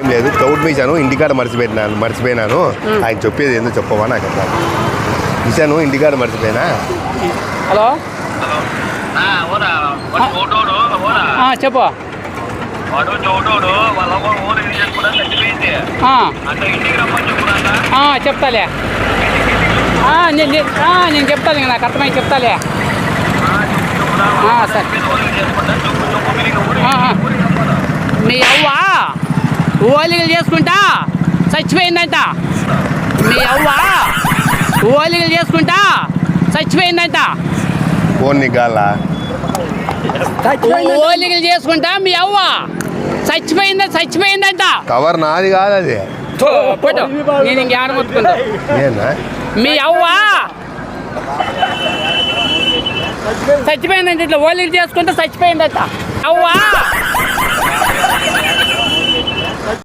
ఏం లేదు, తౌడు మీసాను ఇంటికాడ మర్చిపోయినాను. ఆయన చెప్పేది ఏందో చెప్పవా నాకు అట్లా. మిసాను ఇంటికాడ మర్చిపోయినా. హలో చెప్పు. చెప్తాలే, నేను చెప్తాను, నాకు అర్థమై చెప్తాలే. సరే, మీ అవ్వ ఓలిగలు చేసుకుంటా చచ్చిపోయిందంట. మీ అవ్వ ఓలిగలు చేసుకుంటా చచ్చిపోయిందంట. ఓలిగలు చేసుకుంటా మీ అవ్వ చచ్చిపోయిందంట. కవర్ నాది కాదు అది. నేను ఇంకేడ మొత్తుకుంటా. మీ అవ్వ చచ్చిపోయిందంట, ఇట్లా ఓలిగలు చేసుకుంటా చచ్చిపోయిందంట. అవ్వ